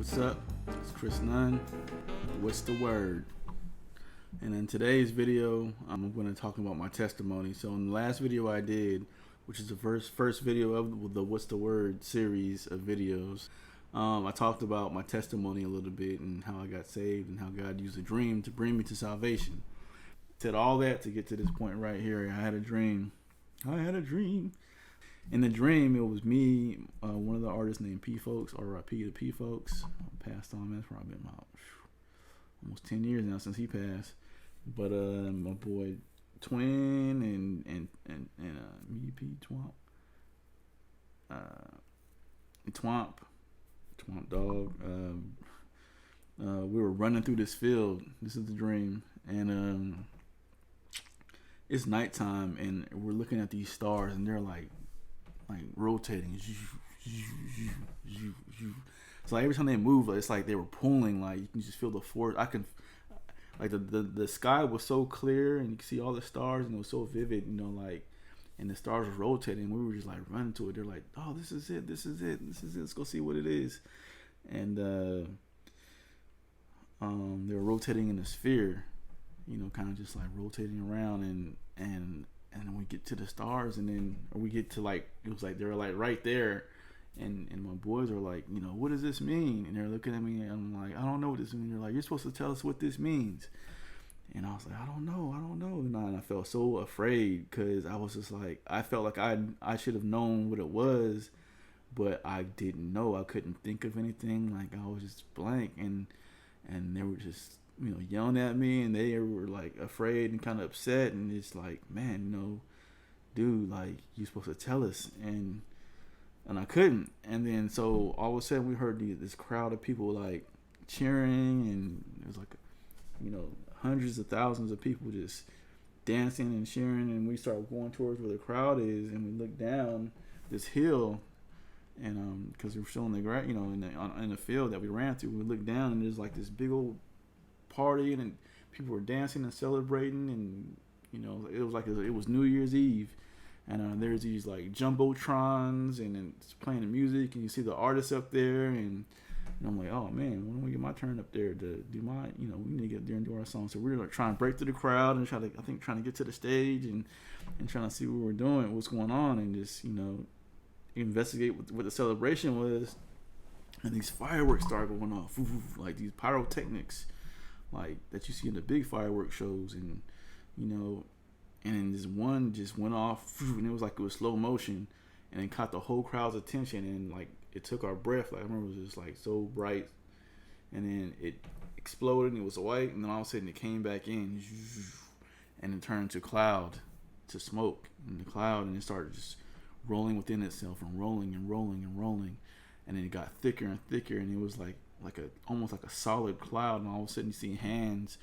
What's up? It's Chris Nunn. What's the word? And in today's video, I'm going to talk about my testimony. So in the last video I did, which is the first video of the What's the Word series of videos, I talked about my testimony a little bit and how I got saved and how God used a dream to bring me to salvation. Said all that to get to this point right here. I had a dream. In the dream, it was me, one of the artists named P Folks, R.I.P. to P Folks. Passed on, man. It's probably been about almost 10 years now since he passed. But my boy Twin and me, P Twomp Dog. We were running through this field. This is the dream, and it's nighttime, and we're looking at these stars, and they're like rotating. So every time they move, it's like they were pulling. Like you can just feel the force. Like the sky was so clear, and you could see all the stars, and it was so vivid, and the stars were rotating. We were just like running to it. They're like, "Oh, this is it. Let's go see what it is." And they were rotating in a sphere, kind of just like rotating around, and then we get to the stars, and then we get to it was like they were like right there, and my boys are like, what does this mean? And they're looking at me, and I'm like, I don't know what this means. They're like, you're supposed to tell us what this means. And I was like, I don't know. And I felt so afraid because I was just like, I felt like I should have known what it was, but I didn't know. I couldn't think of anything. Like I was just blank, and they were just yelling at me, and they were like afraid and kind of upset, and it's like, man, dude, like you're supposed to tell us, and I couldn't. And then so all of a sudden we heard this crowd of people like cheering, and it was like hundreds of thousands of people just dancing and cheering, and we started going towards where the crowd is, and we looked down this hill, and because we were still in the ground, in the field that we ran through, we looked down, and there's like this big old party, and people were dancing and celebrating, and it was like it was New Year's Eve, and there's these like jumbotrons, and it's playing the music, and you see the artists up there, and I'm like, oh man, when do we get my turn up there to do my, we need to get there and do our song. So we were like trying to break through the crowd and trying to get to the stage, and trying to see what we're doing, what's going on, and just investigate what the celebration was. And these fireworks started going off, like these pyrotechnics, like that you see in the big fireworks shows, and and this one just went off, and it was like it was slow motion, and it caught the whole crowd's attention, and like it took our breath. Like I remember it was just like so bright, and then it exploded, and it was white, and then all of a sudden it came back in, and it turned to cloud, to smoke in the cloud, and it started just rolling within itself, and rolling and rolling and rolling, and then it got thicker and thicker, and it was like almost like a solid cloud, and all of a sudden you see hands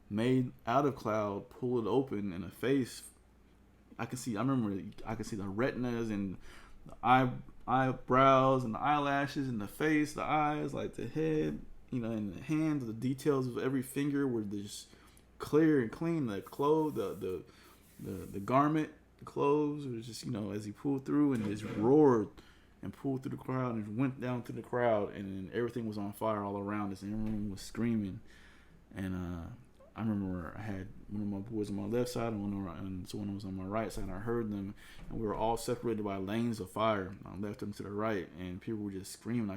made out of cloud pull it open, and a face. I could see the retinas and the eyebrows and the eyelashes and the face, the eyes, like the head, and the hands. The details of every finger were just clear and clean. The clothes, the garment, the clothes was just as he pulled through, and just roared and pulled through the crowd, and went down to the crowd, and then everything was on fire all around us, and everyone was screaming. And I remember I had one of my boys on my left side, and someone was on my right side. I heard them, and we were all separated by lanes of fire, left and to the right, and people were just screaming.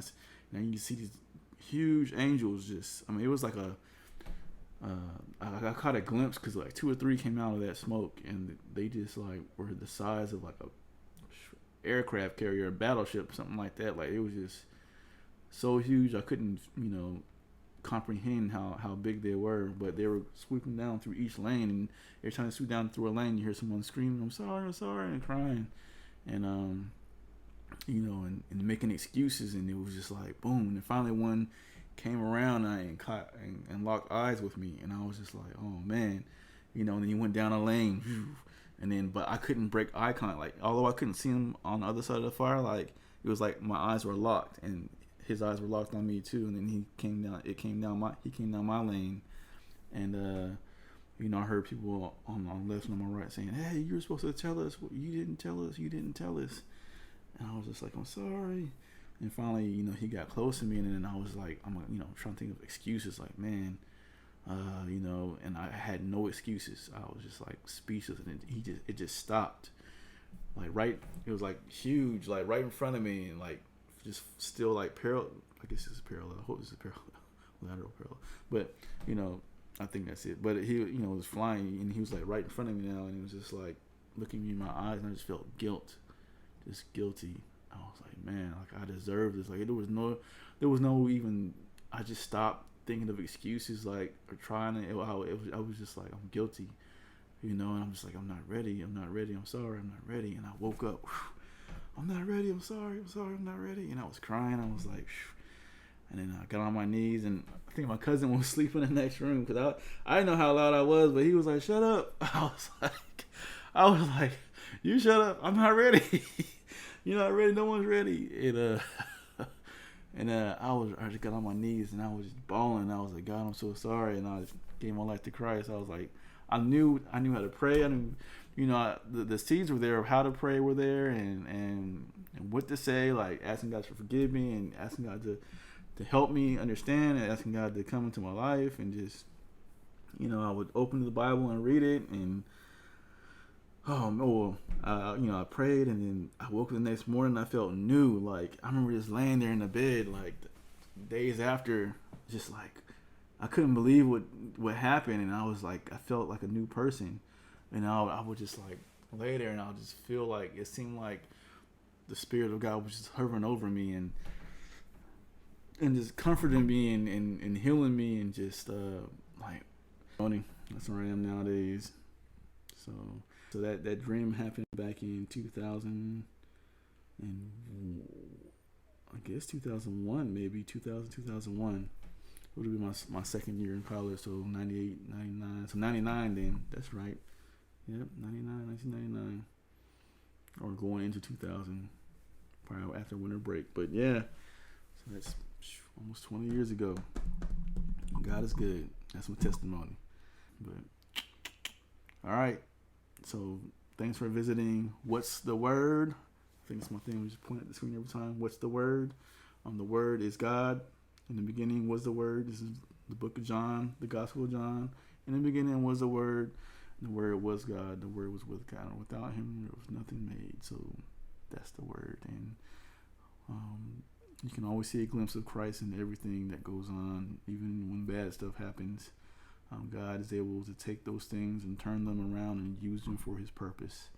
And you can see these huge angels. It was like I caught a glimpse because like 2 or 3 came out of that smoke, and they just like were the size of like a aircraft carrier, a battleship, something like that. Like it was just so huge, I couldn't comprehend how big they were, but they were sweeping down through each lane, and every time they sweep down through a lane, you hear someone screaming, I'm sorry, and crying, and and making excuses, and it was just like boom, and finally one came around and locked eyes with me, and I was just like, oh man, and then he went down a lane, and then but I couldn't break eye contact, like although I couldn't see him on the other side of the fire, like it was like my eyes were locked, and his eyes were locked on me too, and then he came down my lane, and I heard people on my left and on my right saying, hey, you were supposed to tell us, you didn't tell us, and I was just like, I'm sorry, And finally, he got close to me, and then I was like, I'm trying to think of excuses, like, man, and I had no excuses. I was just like speechless, and it just stopped. Like it was like huge, like right in front of me, and like just still like parallel. I guess this is parallel. I hope this is parallel, lateral parallel. But I think that's it. But he, was flying, and he was like right in front of me now, and he was just like looking me in my eyes, and I just felt just guilty. I was like, man, like I deserve this. Like there was no even. I just stopped thinking of excuses, like, or trying to. I was just like, I'm guilty, and I'm just like, I'm not ready. I'm sorry, I'm not ready. And I woke up. I'm not ready. I'm sorry, I'm not ready. And I was crying. I was like, and then I got on my knees, and I think my cousin was sleeping in the next room because I didn't know how loud I was, but he was like, shut up. I was like, you shut up. I'm not ready. You're not ready. No one's ready. And I just got on my knees, and I was just bawling. I was like, God, I'm so sorry. And I just gave my life to Christ. I was like, I knew how to pray. I knew, the seeds were there of how to pray were there, and what to say, like asking God to forgive me, and asking God to help me understand, and asking God to come into my life, and just, I would open the Bible and read it, and I prayed, and then I woke up the next morning, and I felt new. Like, I remember just laying there in the bed, like, days after, just like, I couldn't believe what happened, and I was like, I felt like a new person, and I would just like lay there, and I would just feel like, it seemed like the Spirit of God was just hovering over me, and just comforting me, and healing me, and just like, that's where I am nowadays. So that dream happened back in 2000, and I guess 2001, maybe 2001. It would be my second year in college, so 98, 99. So 99 then, that's right. Yep, 1999. Or going into 2000, probably after winter break. But yeah, so that's almost 20 years ago. God is good. That's my testimony. But all right. So thanks for visiting. What's the Word? I think it's my thing. We just point at the screen every time. What's the Word? The Word is God. In the beginning was the Word. This is the book of John, the Gospel of John. In the beginning was the Word. The Word was God. The Word was with God. Without Him, there was nothing made. So that's the Word. And you can always see a glimpse of Christ in everything that goes on, even when bad stuff happens. God is able to take those things and turn them around and use them for His purpose.